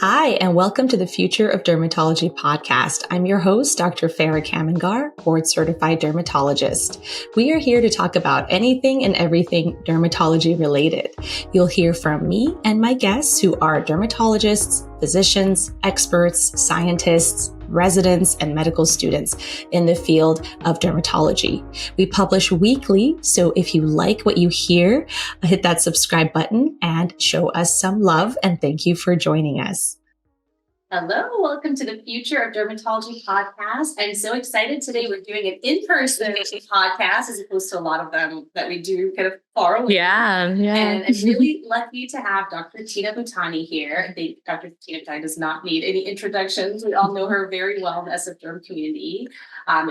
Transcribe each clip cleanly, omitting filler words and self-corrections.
Hi, and welcome to the Future of Dermatology podcast. I'm your host, Dr. Fara Kamangar, board-certified dermatologist. We are here to talk about anything and everything dermatology related. You'll hear from me and my guests who are dermatologists, physicians, experts, scientists, residents, and medical students in the field of dermatology. We publish weekly, so if you like what you hear, hit that subscribe button and show us some love, and thank you for joining us. Hello, welcome to the Future of Dermatology podcast. I'm so excited today. We're doing an in-person podcast as opposed to a lot of them that we do kind of far away. Yeah. And I'm really lucky to have Dr. Tina Bhutani here. I think Dr. Tina Bhutani does not need any introductions. We all know her very well in the SF Derm community.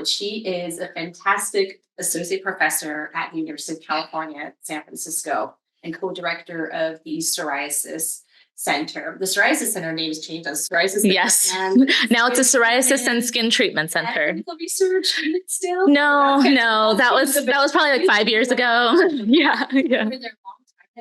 She is a fantastic associate professor at the University of California, San Francisco, and co-director of the Psoriasis Center. The Psoriasis Center name has changed as Psoriasis Center. Yes. Now it's a Psoriasis and Skin Treatment Center. Clinical research still? No, that was probably like 5 years ago. Yeah.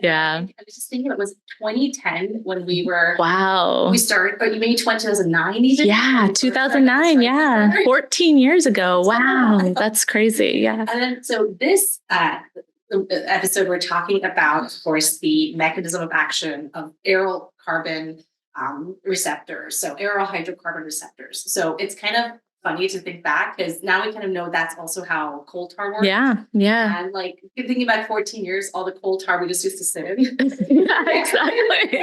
Yeah. I was just thinking it was 2010 when we were. Wow. We started, but you mean 2009 even? Yeah, 2009. Yeah. 14 years ago. Wow. That's crazy. Yeah. And then, so this episode, we're talking about, of course, the mechanism of action of Aryl-carbon receptors. So Aryl-hydrocarbon receptors. So it's kind of funny to think back because now we kind of know that's also how coal tar works. Yeah. And like thinking back 14 years, all the coal tar we just used to sit in. Yeah, exactly.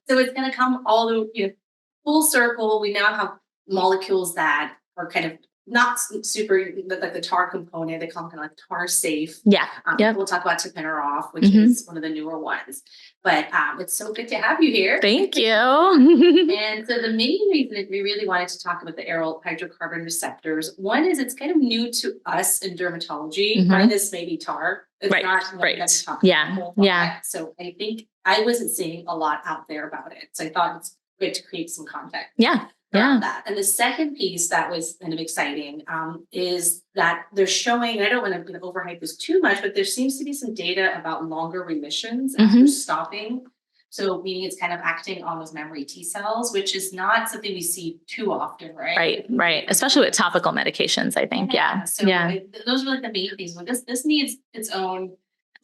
So it's going to come all the full circle. We now have molecules that are kind of not super like the tar component. They call them kind of like tar safe. Yeah. We'll talk about Tapinarof, which is one of the newer ones. But it's so good to have you here. Thank you. And so the main reason that we really wanted to talk about the aryl hydrocarbon receptors, one is it's kind of new to us in dermatology. Mine is maybe tar. It's not Yeah. So I think I wasn't seeing a lot out there about it. So I thought it's good to create some context. Yeah. That. And the second piece that was kind of exciting is that they're showing, and I don't want to overhype this too much, but there seems to be some data about longer remissions after stopping. So meaning it's kind of acting on those memory T cells, which is not something we see too often, right? Right. Especially with topical medications, I think. Yeah. So those are like the main things. But this needs its own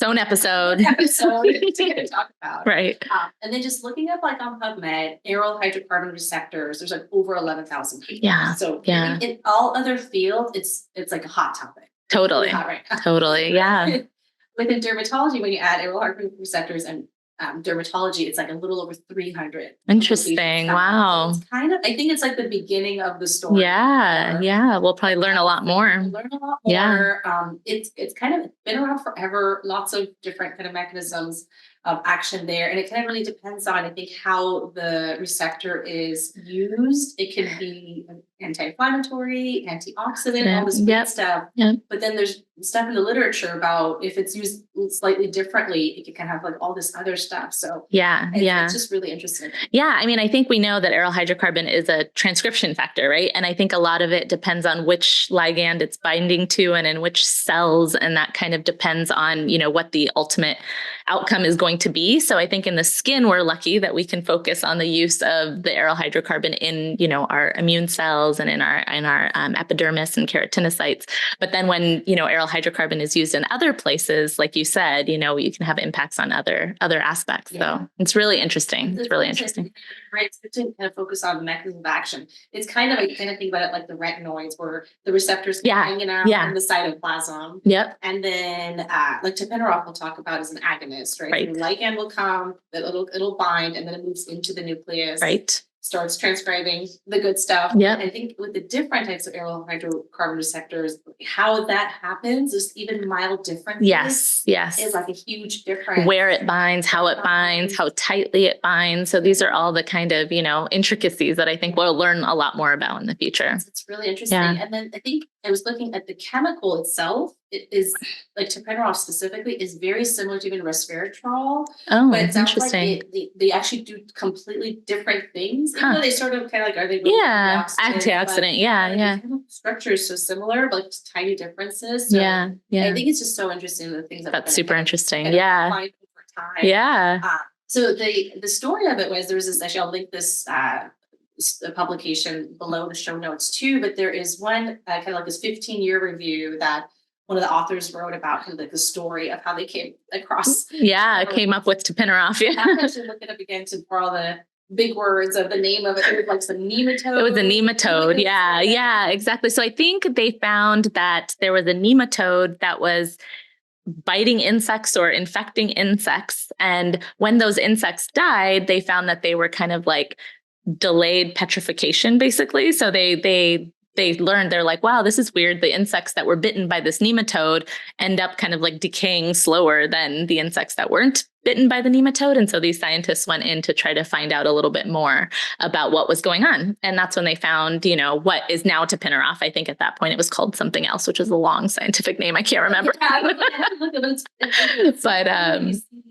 episode to talk about. Right. And then just looking up like on PubMed, aryl hydrocarbon receptors, there's like over 11,000 papers. Yeah. So in all other fields, it's like a hot topic. Totally. Totally. Yeah. Within dermatology, when you add aryl hydrocarbon receptors and dermatology, it's like a little over 300. Interesting. Wow. It's kind of, I think it's like the beginning of the story. Yeah. We'll probably learn a lot more. Yeah. It's kind of been around forever. Lots of different kind of mechanisms of action there. And it kind of really depends on, I think, how the receptor is used. It can be anti-inflammatory, antioxidant, all this great stuff. But then there's stuff in the literature about if it's used slightly differently, it can kind of have like all this other stuff. So it's just really interesting. Yeah. I mean, I think we know that aryl hydrocarbon is a transcription factor, right? And I think a lot of it depends on which ligand it's binding to and in which cells. And that kind of depends on, what the ultimate outcome is going to be. So I think in the skin, we're lucky that we can focus on the use of the aryl hydrocarbon in, our immune cells and in our epidermis and keratinocytes. But then when, aryl hydrocarbon is used in other places, like you said, you can have impacts on other aspects. So it's really interesting. It's really interesting. Right. It's good to kind of focus on the mechanism of action. It's kind of, I kind of think about it like the retinoids where the receptors hanging out in the cytoplasm. Yep. And then like Tapinarof we'll talk about as an agonist, right? So the ligand will come, it'll bind, and then it moves into the nucleus. Right. Starts transcribing the good stuff. Yep. I think with the different types of aryl hydrocarbon receptors, how that happens, there's even mild differences. Yes. Is like a huge difference. Where it binds, how it binds, how tightly it binds. So these are all the kind of, intricacies that I think we'll learn a lot more about in the future. It's really interesting. Yeah. And then I think I was looking at the chemical itself. It is like Tapinarof specifically is very similar to even resveratrol. Oh, but it sounds interesting. Like they actually do completely different things. Even though they sort of kind of like, are they both antioxidant? Yeah. Structure is so similar, but just tiny differences. So I think it's just so interesting the things that's super interesting. Find over time. So the story of it was, there was this, actually I'll link this publication below the show notes too, but there is one kind of like this 15-year review that one of the authors wrote about, kind of like the story of how they came across. Yeah, came up with Tapinarof. Yeah. I actually look it up again to for all the big words of the name of it. It was like some nematode. It was a nematode. Yeah, yeah, exactly. So I think they found that there was a nematode that was biting insects or infecting insects. And when those insects died, they found that they were kind of like delayed petrification, basically. So they learned, they're like, wow, this is weird. The insects that were bitten by this nematode end up kind of like decaying slower than the insects that weren't bitten by the nematode. And so these scientists went in to try to find out a little bit more about what was going on. And that's when they found, what is now Tapinarof. I think at that point it was called something else, which is a long scientific name. I can't remember. But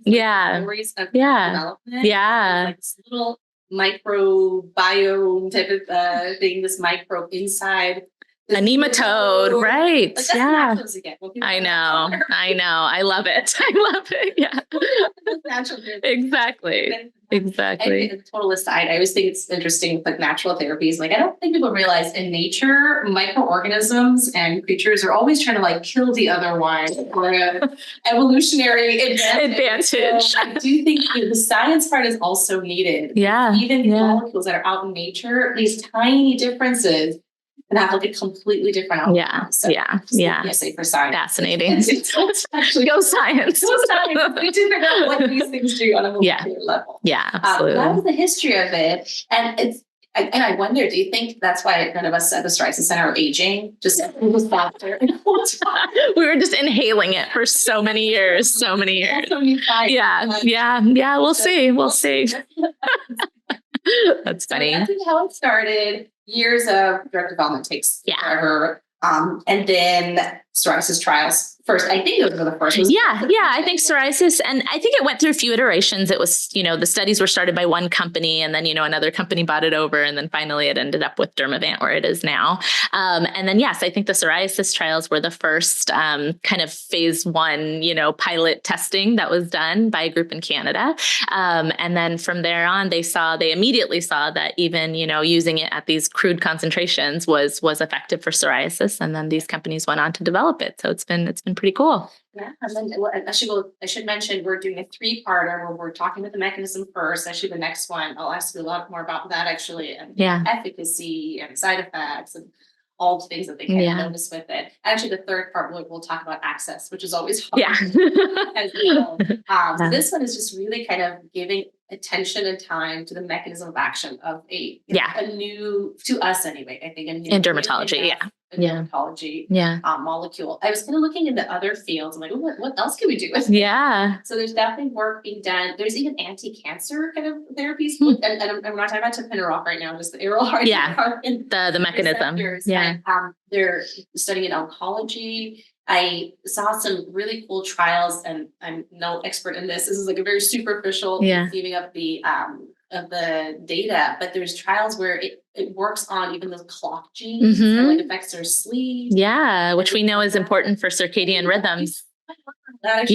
yeah. Yeah. Like this little microbiome type of thing, this microbe inside a nematode, right? Like, yeah. Again. I know. I love it. I love it. Yeah. Exactly. Exactly. And total aside, I always think it's interesting with like natural therapies. Like, I don't think people realize in nature, microorganisms and creatures are always trying to like kill the other one for an evolutionary advantage. So I do think the science part is also needed. Yeah. Even the molecules that are out in nature, these tiny differences and have like a completely different outcome. Yeah. So yeah. Say for science. Fascinating. Actually, go science. Go science. We do figure out what these things do on a molecular level. Yeah, absolutely. That was the history of it. And I wonder, do you think that's why none of us at the Psoriasis Center are aging? Just was faster. We were just inhaling it for so many years. Yeah. We'll see. That's funny. That's how it started. Years of drug development takes forever. And then psoriasis trials first. I think those were the first. I think psoriasis, and I think it went through a few iterations. It was, the studies were started by one company, and then, another company bought it over, and then finally it ended up with Dermavant, where it is now. And then, yes, I think the psoriasis trials were the first kind of phase 1, pilot testing that was done by a group in Canada. And then from there on, they immediately saw that even, using it at these crude concentrations was effective for psoriasis. And then these companies went on to develop it. So it's been pretty cool. Yeah, and then I should mention we're doing a 3-parter where we're talking about the mechanism first. Actually, the next one I'll ask you a lot more about that actually, and efficacy and side effects and all the things that they can notice with it. Actually, the third part we'll talk about access, which is always hard. As well. So this one is just really kind of giving attention and time to the mechanism of action of a new, to us anyway, I think, a new in dermatology. Dermatology molecule. I was kind of looking into other fields. I'm like, what else can we do with it? So there's definitely work being done. There's even anti-cancer kind of therapies. And I'm not talking about Tapinarof right now, just the Aryl. The mechanism. Receptors. They're studying oncology. I saw some really cool trials, and I'm no expert in this. This is like a very superficial receiving of the data, but there's trials where it works on even those clock genes that like affects their sleep. Yeah, which we know is important for circadian rhythms. Can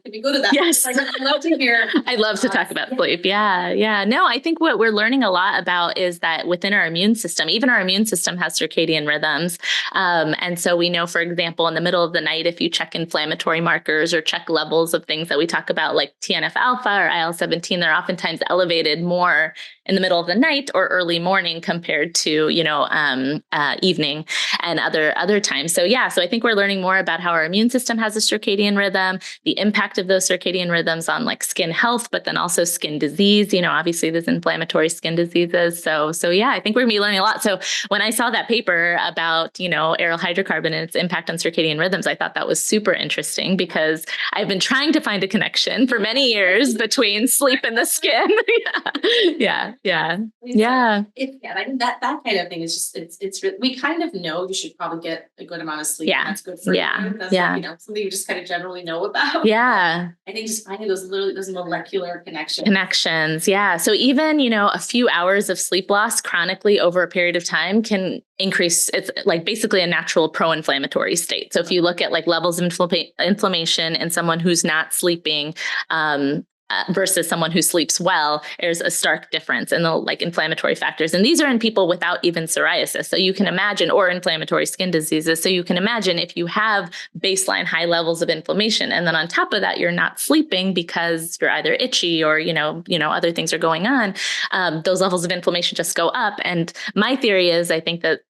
we go to that? Yes. I'd love to hear. I'd love to talk about sleep. Yeah. No, I think what we're learning a lot about is that within our immune system, even our immune system has circadian rhythms. And so we know, for example, in the middle of the night, if you check inflammatory markers or check levels of things that we talk about, like TNF alpha or IL-17, they're oftentimes elevated more in the middle of the night or early morning compared to, evening and other times. So I think we're learning more about how our immune system has a circadian rhythm, the impact of those circadian rhythms on like skin health, but then also skin disease. Obviously there's inflammatory skin diseases. So I think we're gonna be learning a lot. So when I saw that paper about, aryl hydrocarbon and its impact on circadian rhythms, I thought that was super interesting because I've been trying to find a connection for many years between sleep and the skin. Yeah. I think that kind of thing is just, it's we kind of know you should probably get a good amount of sleep. Yeah. That's good for you. That's like, something you just kind of generally know about. Yeah. I think just finding those molecular connections. Yeah. So even, a few hours of sleep loss chronically over a period of time can increase. It's like basically a natural pro-inflammatory state. So if you look at like levels of inflammation in someone who's not sleeping, versus someone who sleeps well, there's a stark difference in the like inflammatory factors. And these are in people without even psoriasis. So you can imagine, or inflammatory skin diseases. So you can imagine if you have baseline high levels of inflammation, and then on top of that, you're not sleeping because you're either itchy or, other things are going on, those levels of inflammation just go up. And my theory is, I think that,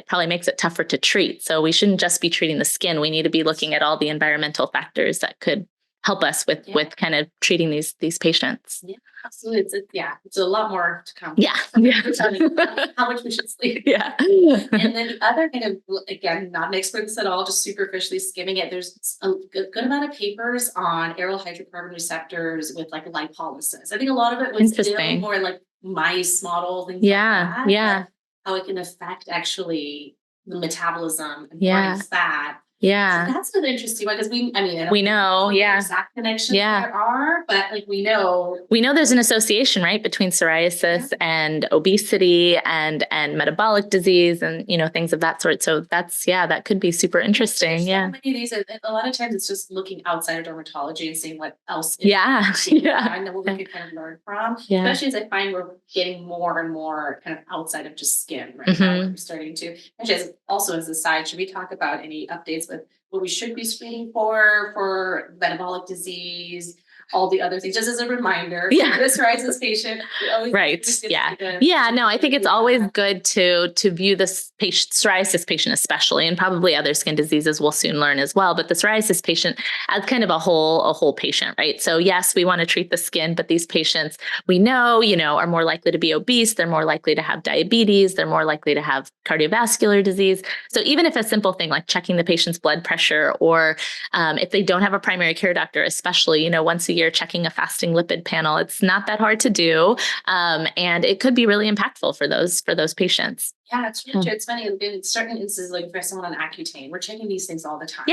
probably makes it tougher to treat. So we shouldn't just be treating the skin. We need to be looking at all the environmental factors that could help us with kind of treating these patients. Yeah, absolutely. It's a lot more to come. Yeah. How much we should sleep. Yeah. And then the other kind of, again, not an expert in this at all, just superficially skimming it. There's a good amount of papers on aryl hydrocarbon receptors with like lipolysis. I think a lot of it was still more like mice models and like that. Yeah. How it can affect actually the metabolism and burning fat. Yeah. So that's an interesting one because we know, exact connections there are, but like we know there's an association, right, between psoriasis and obesity and metabolic disease and, things of that sort. So that could be super interesting. So many of these, a lot of times it's just looking outside of dermatology and seeing what else is and what we could kind of learn from, especially as I find we're getting more and more kind of outside of just skin right now. We're starting to, actually, also as a side, should we talk about any updates with what we should be screening for metabolic disease, all the other things, just as a reminder. This psoriasis patient. Right. No, I think it's always good to view this psoriasis patient, especially, and probably other skin diseases we'll soon learn as well. But the psoriasis patient as kind of a whole patient, right? So yes, we want to treat the skin, but these patients we know, are more likely to be obese. They're more likely to have diabetes. They're more likely to have cardiovascular disease. So even if a simple thing like checking the patient's blood pressure, or if they don't have a primary care doctor, especially, once a year, checking a fasting lipid panel, it's not that hard to do. And it could be really impactful for those patients. Yeah, it's really true. It's funny. In certain instances, like for someone on Accutane, we're checking these things all the time.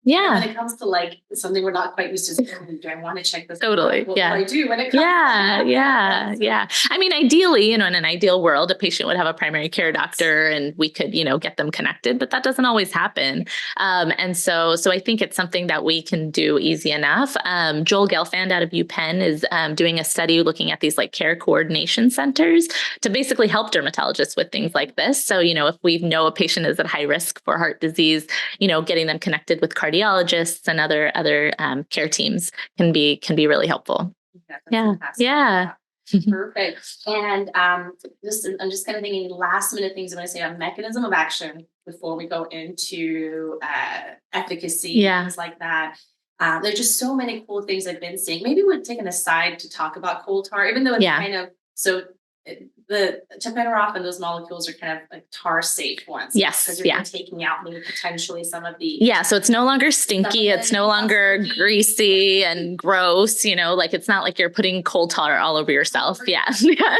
When it comes to like something we're not quite used to, do I want to check this? Totally. What do I do when it comes? I mean, ideally, in an ideal world, a patient would have a primary care doctor, and we could, get them connected. But that doesn't always happen. And so I think it's something that we can do easy enough. Joel Gelfand out of UPenn is doing a study looking at these like care coordination centers to basically help dermatologists with things like this. So, if we know a patient is at high risk for heart disease, getting them connected with cardiologists and other care teams can be really helpful. Perfect. And I'm just kind of thinking last minute things I'm going to say on mechanism of action before we go into efficacy, things like that. There's just so many cool things I've been seeing. Maybe we'll take an aside to talk about coal tar, even though it's kind of the Tapinarof and those molecules are kind of like tar safe ones. Yes. Because you're taking out maybe potentially some of the. So it's no longer stinky. It's no longer greasy and gross. Like it's not like you're putting coal tar all over yourself. Yeah,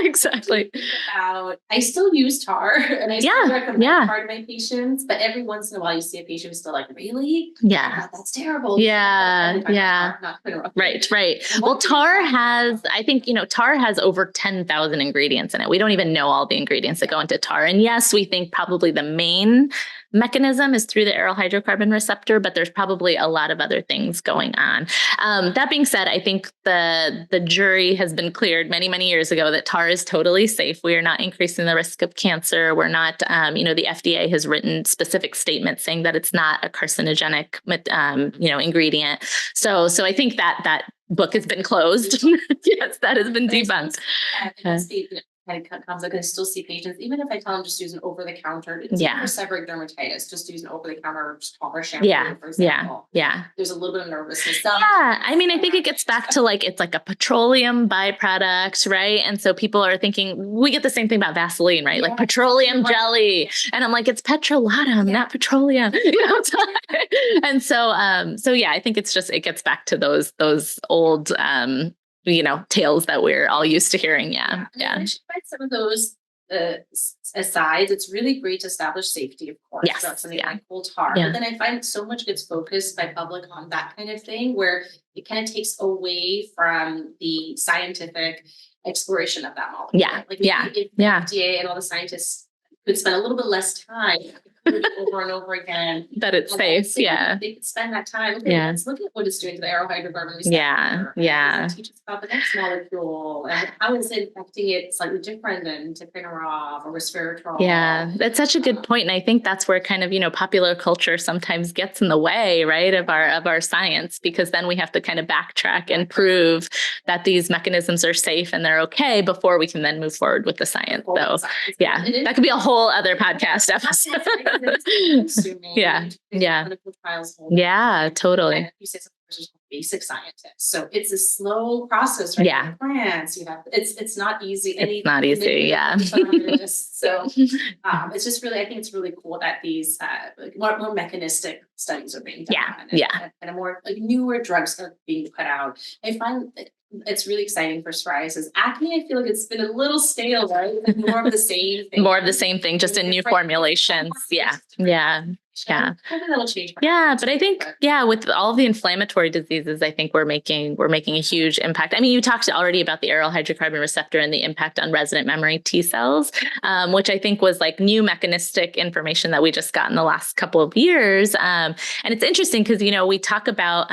exactly. I still use tar and I still recommend tar to my patients, but every once in a while you see a patient who's still like, really? Yeah. That's terrible. Right. Well, tar has, I think, tar has over 10,000 ingredients in it. We don't even know all the ingredients that go into tar. And yes, we think probably the main mechanism is through the aryl hydrocarbon receptor, but there's probably a lot of other things going on. That being said, I think the jury has been cleared many, many years ago that tar is totally safe. We are not increasing the risk of cancer. We're not, the FDA has written specific statements saying that it's not a carcinogenic, ingredient. So I think that book has been closed. Yes, that has been debunked. Kind of comes, I can still see patients, even if I tell them just use an over the counter. For seborrheic dermatitis, just use an over the counter tar shampoo, for example. There's a little bit of nervousness. I mean, I think it gets back to like, it's like a petroleum byproduct, right? And so people are thinking, we get the same thing about Vaseline, right? Like petroleum jelly. And I'm like, it's petrolatum, not petroleum. And so, I think it gets back to those old, tales that we're all used to hearing. I should find some of those asides. It's really great to establish safety, of course. Yes. So something like coal tar. But then I find so much gets focused by public on that kind of thing, where it kind of takes away from the scientific exploration of that molecule. If the FDA and all the scientists could spend a little bit less time over and over again. That it's safe. Yeah. They could spend that time. Okay, Yeah. let's look at what it's doing to the Aryl-hydrocarbon receptor. Yeah. Yeah. Teach us about the next molecule and how is it affecting it slightly different than Tapinarof or resveratrol. Yeah, that's such a good point. And I think that's where kind of, popular culture sometimes gets in the way, right, of our science, because then we have to kind of backtrack and prove that these mechanisms are safe and they're okay before we can then move forward with the science. So yeah, that could be a whole other podcast episode. Yeah. Yeah. Yeah, totally. You say basic scientists. So it's a slow process, right? Yeah. Plants, you have it's not easy. It's not easy. Yeah. So it's just really, I think it's really cool that these more mechanistic studies are being done. Yeah. And a more newer drugs are being put out. I find it's really exciting for psoriasis. Acne, I feel like it's been a little stale, right? Like more of the same thing. More of the same thing, just in new formulations. Yeah. Yeah. Yeah. That'll change. Yeah. But I think, with all of the inflammatory diseases, I think we're making a huge impact. I mean, you talked already about the aryl hydrocarbon receptor and the impact on resident memory T cells, which I think was like new mechanistic information that we just got in the last couple of years. And it's interesting because, we talk about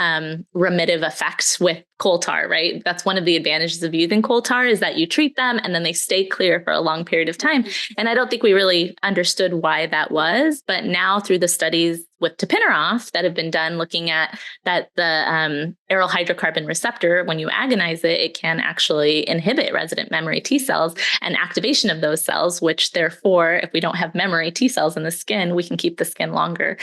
remittive effects with coal tar, right? That's one of the advantages of using coal tar is that you treat them and then they stay clear for a long period of time. And I don't think we really understood why that was, but now through the studies with Tapinarof that have been done looking at that the aryl hydrocarbon receptor, when you agonize it, it can actually inhibit resident memory T cells and activation of those cells, which therefore, if we don't have memory T cells in the skin, we can keep the skin longer,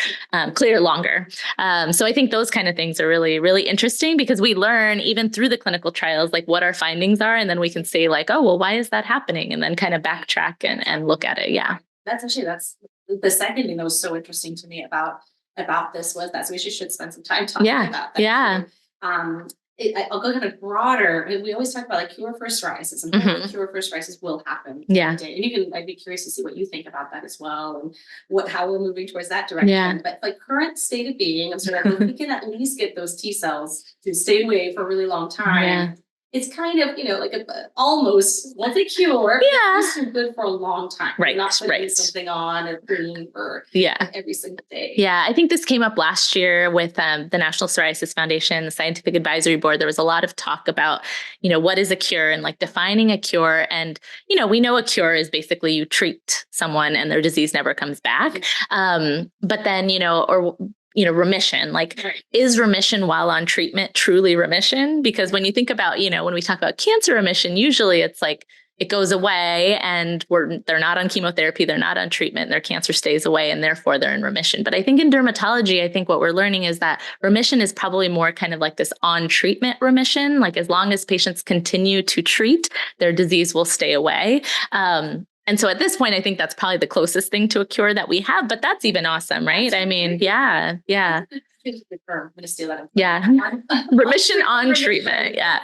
clear longer. So I think those kind of things are really, really interesting because we learn even through the clinical trials, like what our findings are. And then we can say like, oh, well, why is that happening? And then kind of backtrack and look at it. Yeah. That's the second thing that was so interesting to me about this was that, so we should spend some time talking about that. Yeah. I'll go kind of broader. We always talk about like cure for psoriasis and cure for psoriasis will happen. Yeah. And I'd be curious to see what you think about that as well and how we're moving towards that direction. Yeah. But like current state of being, I'm sort of if we can at least get those T cells to stay away for a really long time. Yeah. It's kind of, like almost like a cure. Yeah. It's good for a long time. Right. You're not putting something on or cream for every single day. Yeah. I think this came up last year with the National Psoriasis Foundation, the Scientific Advisory Board. There was a lot of talk about, what is a cure and like defining a cure. And, we know a cure is basically you treat someone and their disease never comes back. But then, remission, is remission while on treatment truly remission? Because when you think about, when we talk about cancer remission, usually it's like it goes away and they're not on chemotherapy, they're not on treatment, their cancer stays away and therefore they're in remission. But I think in dermatology, I think what we're learning is that remission is probably more kind of like this on treatment remission. Like as long as patients continue to treat, their disease will stay away. And so at this point, I think that's probably the closest thing to a cure that we have, but that's even awesome, right? I mean, yeah. I'm going to steal that. Yeah. Remission on treatment. Yeah.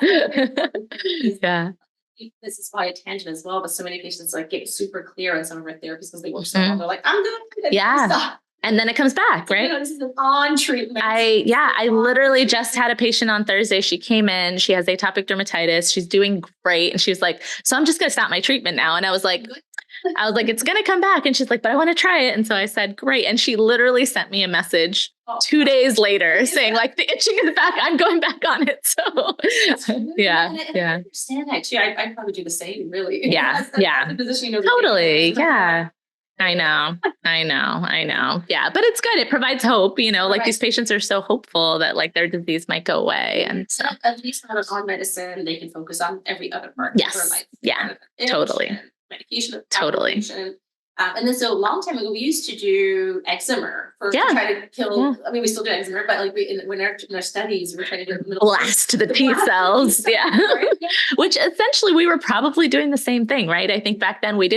Yeah. This is why a tangent as well, but so many patients get super clear on some of our therapies because they work so long. They're like, I'm good. Yeah. And then it comes back, right? This is an on treatment. I literally just had a patient on Thursday. She came in, she has atopic dermatitis. She's doing great. And she was like, so I'm just going to stop my treatment now. And I was like, it's going to come back. And she's like, but I want to try it. And so I said, great. And she literally sent me a message 2 days later saying like the itching is back. I'm going back on it. So yeah. I understand that too. I'd probably do the same, really. Yeah. That's the position, totally. Yeah. I know. Yeah. But it's good. It provides hope, like these patients are so hopeful that like their disease might go away. And so at least on medicine, they can focus on every other part of their life. Yeah. Totally. Medication. Totally. And then so a long time ago, we used to do eczema to try to kill. I mean, we still do eczema, but like in our studies, we're trying to do blast the T cells. Yeah. Which essentially we were probably doing the same thing, right? I think back then we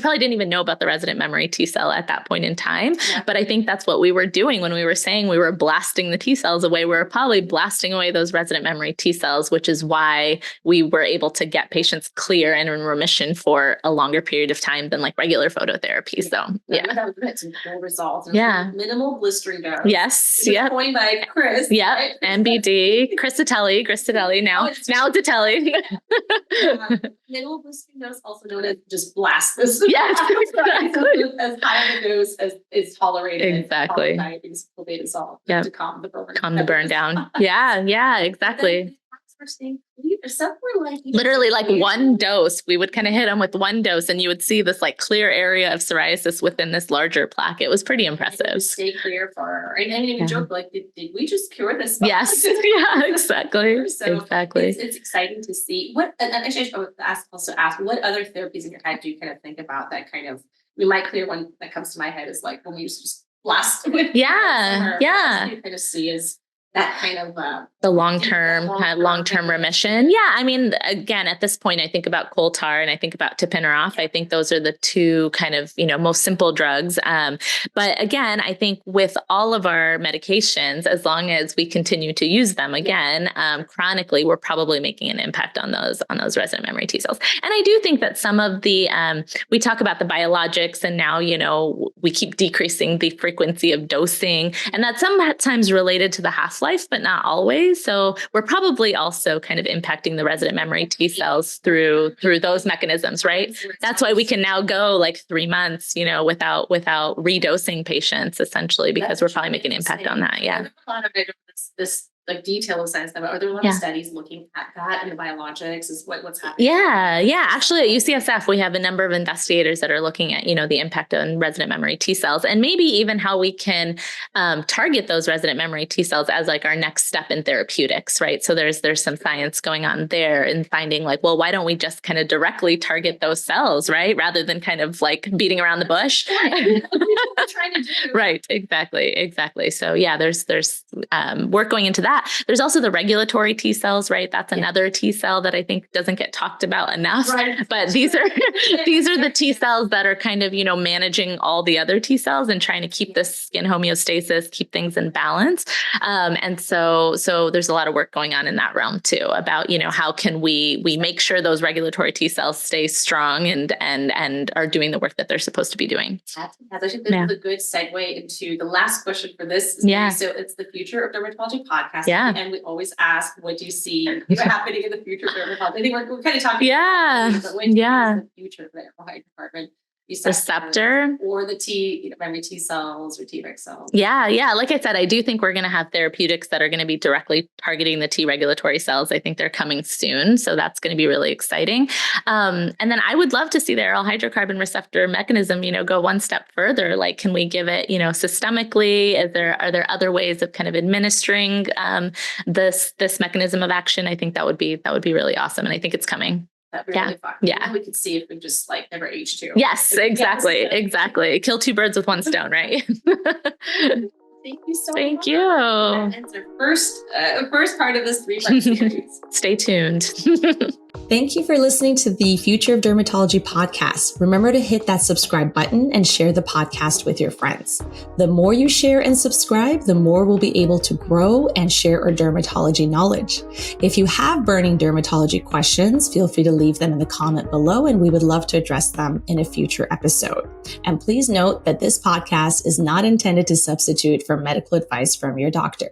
probably didn't even know about the resident memory T cell at that point in time. Yeah. But I think that's what we were doing when we were saying we were blasting the T cells away. We were probably blasting away those resident memory T cells, which is why we were able to get patients clear and in remission for a longer period of time than like regular phototherapy. immunotherapy. So yeah. That would get some cool results. Yeah. Minimal blistering dose. Yes. Yep. Coined by Chris. Yep. Right? MBD. Gristatelli. Now it's Tatelli. Minimal blistering dose, also known as just blast this. Yes. Exactly. As high of a dose as is tolerated. Exactly. Yep. To calm the burn. Calm the burn down. Yeah. Exactly. Literally like one dose, we would kind of hit them with one dose and you would see this like clear area of psoriasis within this larger plaque. It was pretty impressive. Stay clear for, and I didn't even joke, like, did we just cure this? Yes. Yeah, exactly. So exactly. It's exciting to see and actually I would also ask what other therapies in your head do you kind of think about that kind of, my clear one that comes to my head is like when we used to just blast with. Yeah. You kind of see is that kind of the long-term remission. Yeah. I mean, again, at this point, I think about coal tar and I think about Tapinarof. I think those are the two kind of, most simple drugs. But again, I think with all of our medications, as long as we continue to use them again, chronically, we're probably making an impact on those resident memory T cells. And I do think that some of the, we talk about the biologics and now, we keep decreasing the frequency of dosing, and that's sometimes related to the half-life, but not always. So we're probably also kind of impacting the resident memory T cells through those mechanisms, right? That's why we can now go like 3 months, without redosing patients, essentially, because we're probably making an impact on that. Yeah. A lot of this like detail of science, are there a lot of studies looking at that and the biologics is what's happening? Yeah. Actually, at UCSF, we have a number of investigators that are looking at, the impact on resident memory T cells and maybe even how we can target those resident memory T cells as like our next step in therapeutics, right? So there's some science going on there and finding like, well, why don't we just kind of directly target those cells, right? Rather than kind of like beating around the bush. Right. Trying to do. Right. Exactly. So yeah, there's work going into that. There's also the regulatory T cells, right? That's another T cell that I think doesn't get talked about enough. Right. But these are the T cells that are kind of, managing all the other T cells and trying to keep the skin homeostasis, keep things in balance. And so there's a lot of work going on in that realm too about, how can we make sure those regulatory T cells stay strong and are doing the work that they're supposed to be doing. That's actually a good segue into the last question for this. Yeah. So it's the Future of Dermatology podcast. Yeah. And we always ask, what do you see happening in the future of dermatology? I think we're kind of talking about but when the future of the hydrocarbon receptor or the memory T cells or Treg cells. Yeah. Like I said, I do think we're going to have therapeutics that are going to be directly targeting the T regulatory cells. I think they're coming soon. So that's going to be really exciting. And then I would love to see the Aryl hydrocarbon receptor mechanism, go one step further. Like, can we give it, systemically? Are there other ways of kind of administering this mechanism of action? I think that would be really awesome. And I think it's coming. Really fun. Yeah. We could see if we just like never age too. Yes, exactly. Kill two birds with one stone, right? Thank you so much. Thank you. That's our first part of this 3-part series. Stay tuned. Thank you for listening to the Future of Dermatology podcast. Remember to hit that subscribe button and share the podcast with your friends. The more you share and subscribe, the more we'll be able to grow and share our dermatology knowledge. If you have burning dermatology questions, feel free to leave them in the comment below, and we would love to address them in a future episode. And please note that this podcast is not intended to substitute for medical advice from your doctor.